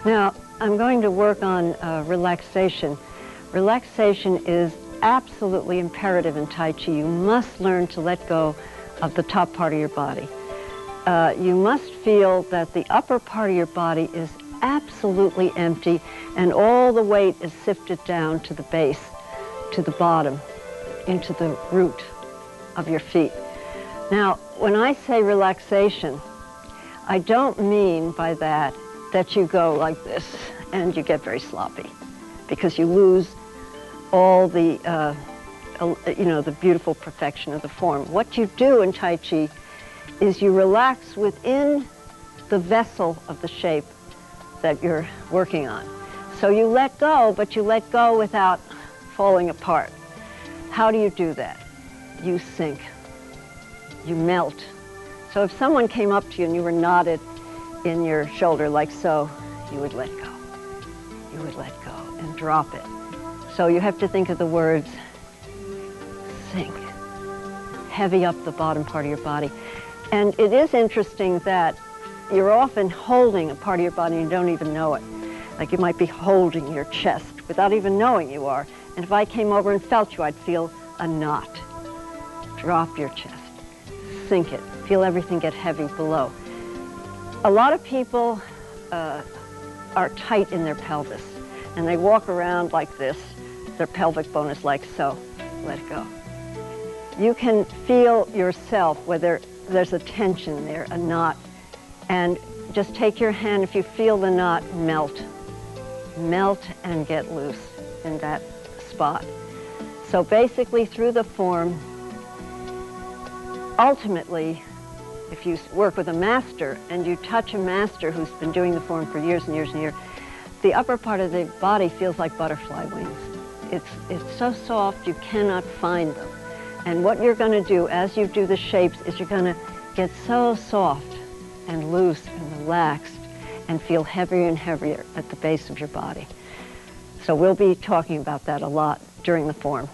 Now, I'm going to work on relaxation. Relaxation is absolutely imperative in Tai Chi. You must learn to let go of the top part of your body. You must feel that the upper part of your body is absolutely empty and all the weight is sifted down to the base, to the bottom, into the root of your feet. Now, when I say relaxation, I don't mean by that you go like this and you get very sloppy, because you lose all the, the beautiful perfection of the form. What you do in Tai Chi is you relax within the vessel of the shape that you're working on. So you let go, but you let go without falling apart. How do you do that? You sink. You melt. So if someone came up to you and you were knotted in your shoulder like so, you would let go. You would let go and drop it. So you have to think of the words sink. Heavy up the bottom part of your body. And it is interesting that you're often holding a part of your body and you don't even know it. Like you might be holding your chest without even knowing you are. And if I came over and felt you, I'd feel a knot. Drop your chest. Sink it. Feel everything get heavy below. A lot of people are tight in their pelvis, and they walk around like this. Their pelvic bone is like so. Let go. You can feel yourself whether there's a tension there, a knot, and just take your hand. If you feel the knot, melt. Melt and get loose in that spot. So basically through the form, ultimately, if you work with a master and you touch a master who's been doing the form for years and years and years, the upper part of the body feels like butterfly wings. It's so soft you cannot find them. And what you're going to do as you do the shapes is you're going to get so soft and loose and relaxed and feel heavier and heavier at the base of your body. So we'll be talking about that a lot during the form.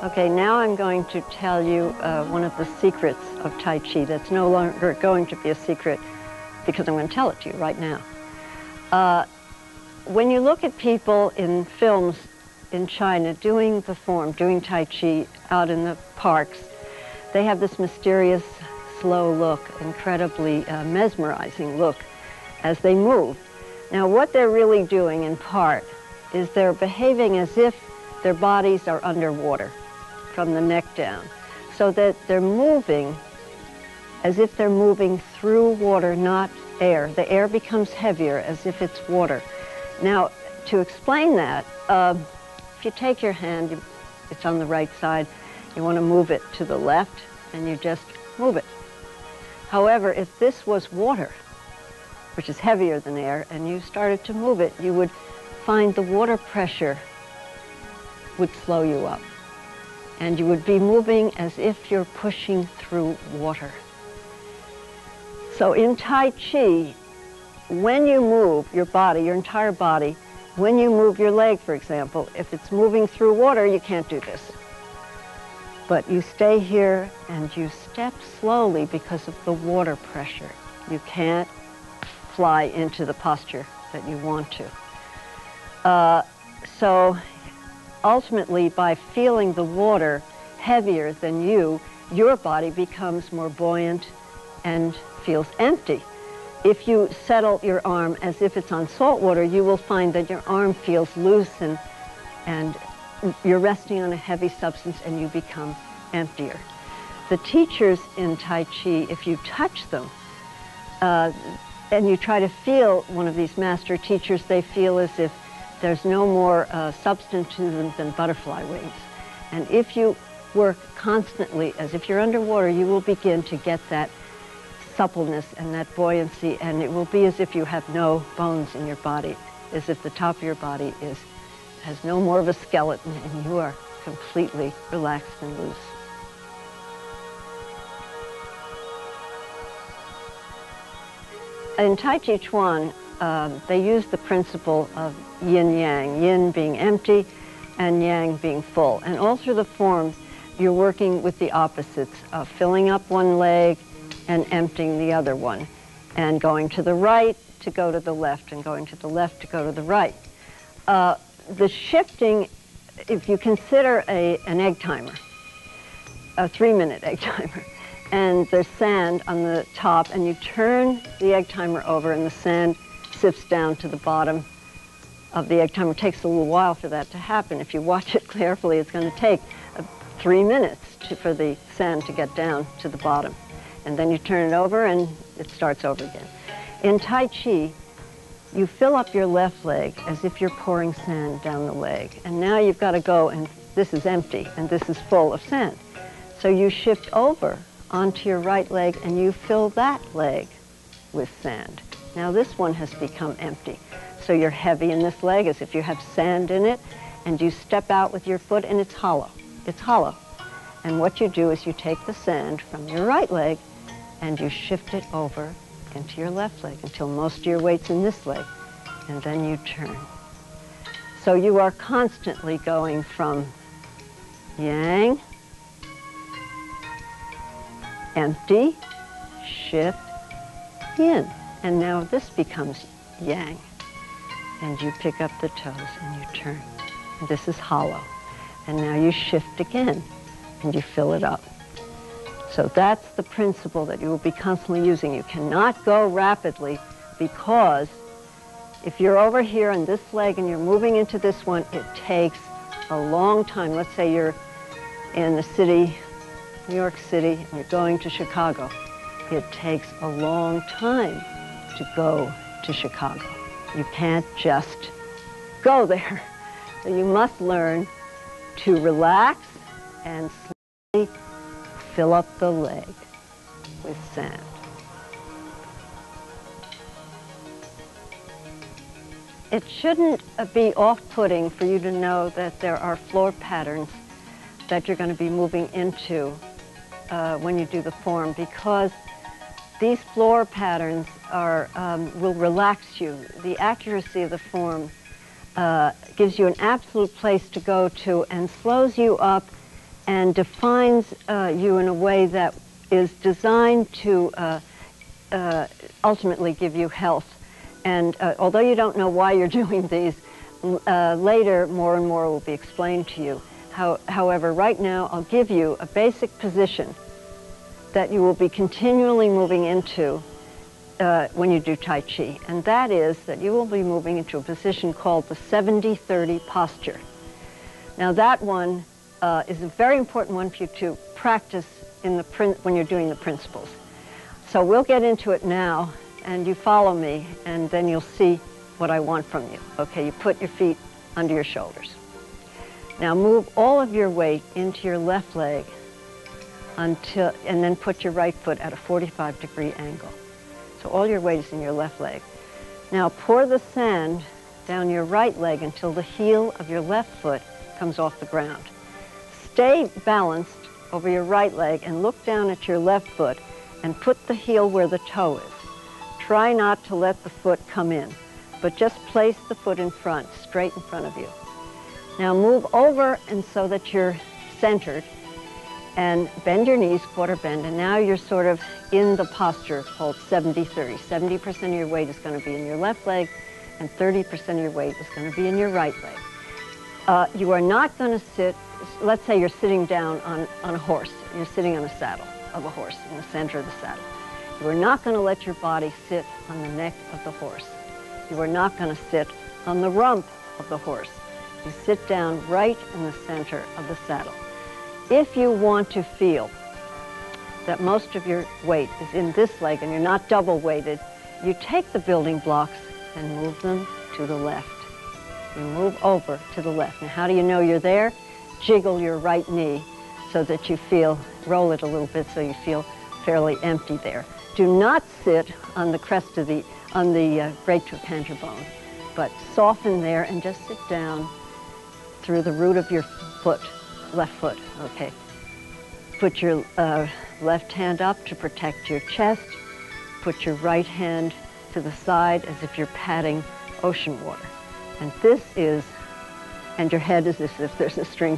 Okay, now I'm going to tell you one of the secrets of Tai Chi that's no longer going to be a secret because I'm going to tell it to you right now. When you look at people in films in China doing the form, doing Tai Chi out in the parks, they have this mysterious, slow look, incredibly mesmerizing look as they move. Now what they're really doing in part is they're behaving as if their bodies are underwater from the neck down, so that they're moving as if they're moving through water, not air. The air becomes heavier as if it's water. Now, to explain that, if you take your hand, it's on the right side, you want to move it to the left, and you just move it. However, if this was water, which is heavier than air, and you started to move it, you would find the water pressure would slow you up. And you would be moving as if you're pushing through water. So in Tai Chi, when you move your body, your entire body, when you move your leg, for example, if it's moving through water, you can't do this. But you stay here and you step slowly because of the water pressure. You can't fly into the posture that you want to. So ultimately, by feeling the water heavier than you, your body becomes more buoyant and feels empty. If you settle your arm as if it's on salt water, you will find that your arm feels loose and you're resting on a heavy substance and you become emptier. The teachers in Tai Chi, if you touch them and you try to feel one of these master teachers, they feel as if there's no more substance to them than butterfly wings. And if you work constantly as if you're underwater, you will begin to get that suppleness and that buoyancy, and it will be as if you have no bones in your body, as if the top of your body has no more of a skeleton and you are completely relaxed and loose. In Tai Chi Chuan, they use the principle of yin-yang, yin being empty and yang being full. And all through the forms, you're working with the opposites, filling up one leg and emptying the other one, and going to the right to go to the left, and going to the left to go to the right. The shifting, if you consider an egg timer, a 3-minute egg timer, and there's sand on the top, and you turn the egg timer over and the sand sifts down to the bottom of the egg timer. It takes a little while for that to happen. If you watch it carefully, it's going to take 3 minutes for the sand to get down to the bottom. And then you turn it over and it starts over again. In Tai Chi, you fill up your left leg as if you're pouring sand down the leg. And now you've got to go, and this is empty and this is full of sand. So you shift over onto your right leg and you fill that leg with sand. Now this one has become empty. So you're heavy in this leg as if you have sand in it, and you step out with your foot and it's hollow. It's hollow. And what you do is you take the sand from your right leg and you shift it over into your left leg until most of your weight's in this leg, and then you turn. So you are constantly going from yang, empty, shift, yin. And now this becomes yang. And you pick up the toes and you turn. And this is hollow. And now you shift again and you fill it up. So that's the principle that you will be constantly using. You cannot go rapidly, because if you're over here on this leg and you're moving into this one, it takes a long time. Let's say you're in the city, New York City, and you're going to Chicago. It takes a long time to go to Chicago. You can't just go there. So you must learn to relax and slowly fill up the leg with sand. It shouldn't be off-putting for you to know that there are floor patterns that you're going to be moving into when you do the form, because these floor patterns will relax you. The accuracy of the form gives you an absolute place to go to and slows you up and defines you in a way that is designed to ultimately give you health. And although you don't know why you're doing these, later more and more will be explained to you. However, right now I'll give you a basic position that you will be continually moving into when you do Tai Chi. And that is that you will be moving into a position called the 70-30 posture. Now that one is a very important one for you to practice when you're doing the principles. So we'll get into it now, and you follow me, and then you'll see what I want from you. Okay, you put your feet under your shoulders. Now move all of your weight into your left leg and then put your right foot at a 45-degree angle. So all your weight is in your left leg. Now pour the sand down your right leg until the heel of your left foot comes off the ground. Stay balanced over your right leg and look down at your left foot and put the heel where the toe is. Try not to let the foot come in, but just place the foot in front, straight in front of you. Now move over and so that you're centered, and bend your knees, quarter bend, and now you're sort of in the posture called 70-30. 70% of your weight is going to be in your left leg, and 30% of your weight is going to be in your right leg. You are not going to sit, let's say you're sitting down on a horse. You're sitting on a saddle of a horse, in the center of the saddle. You are not going to let your body sit on the neck of the horse. You are not going to sit on the rump of the horse. You sit down right in the center of the saddle. If you want to feel that most of your weight is in this leg and you're not double weighted, you take the building blocks and move them to the left. You move over to the left. Now how do you know you're there? Jiggle your right knee so that you feel, roll it a little bit so you feel fairly empty there. Do not sit on the crest of on the great trochanter bone, but soften there and just sit down through the root of your foot. Left foot, okay. Put your left hand up to protect your chest. Put your right hand to the side as if you're patting ocean water. And this is, and your head is as if there's a string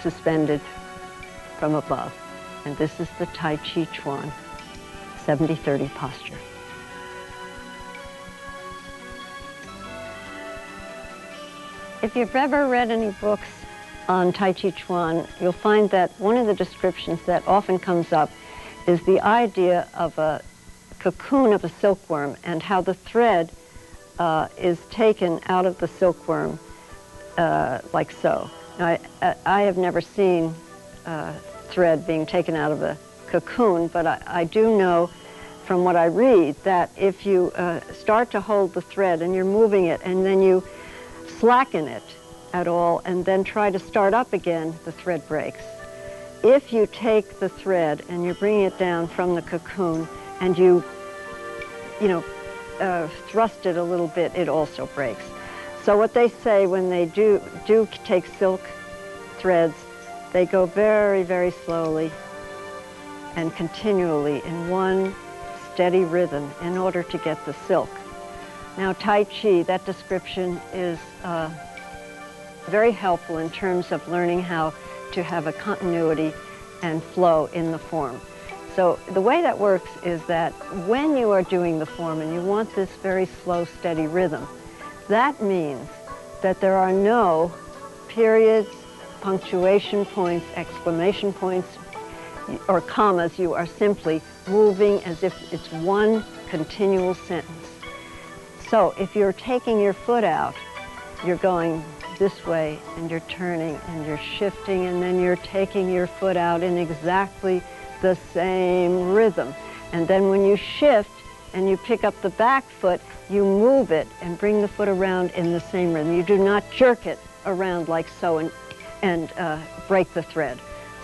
suspended from above. And this is the Tai Chi Chuan 70-30 posture. If you've ever read any books on Tai Chi Chuan, you'll find that one of the descriptions that often comes up is the idea of a cocoon of a silkworm and how the thread is taken out of the silkworm like so. Now, I have never seen thread being taken out of a cocoon, but I do know from what I read that if you start to hold the thread and you're moving it and then you slacken it at all and then try to start up again, the thread breaks. If you take the thread and you're bringing it down from the cocoon and you thrust it a little bit, it also breaks. So what they say when they do take silk threads, they go very, very slowly and continually in one steady rhythm in order to get the silk. Now, Tai Chi, that description is very helpful in terms of learning how to have a continuity and flow in the form. So the way that works is that when you are doing the form and you want this very slow, steady rhythm, that means that there are no periods, punctuation points, exclamation points, or commas. You are simply moving as if it's one continual sentence. So if you're taking your foot out, you're going this way and you're turning and you're shifting and then you're taking your foot out in exactly the same rhythm. And then when you shift and you pick up the back foot, you move it and bring the foot around in the same rhythm. You do not jerk it around like so and break the thread.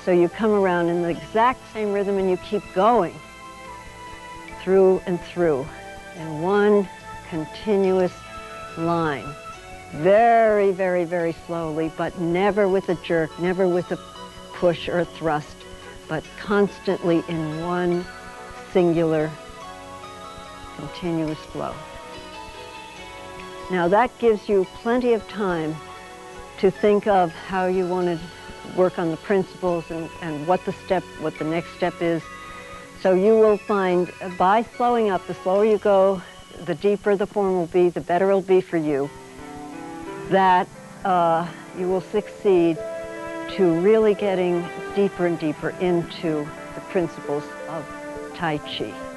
So you come around in the exact same rhythm and you keep going through and through in one continuous line. Very, very, very slowly, but never with a jerk, never with a push or a thrust, but constantly in one singular continuous flow. Now that gives you plenty of time to think of how you want to work on the principles and what the next step is. So you will find by slowing up, the slower you go, the deeper the form will be, the better it'll be for you, that you will succeed to really getting deeper and deeper into the principles of Tai Chi.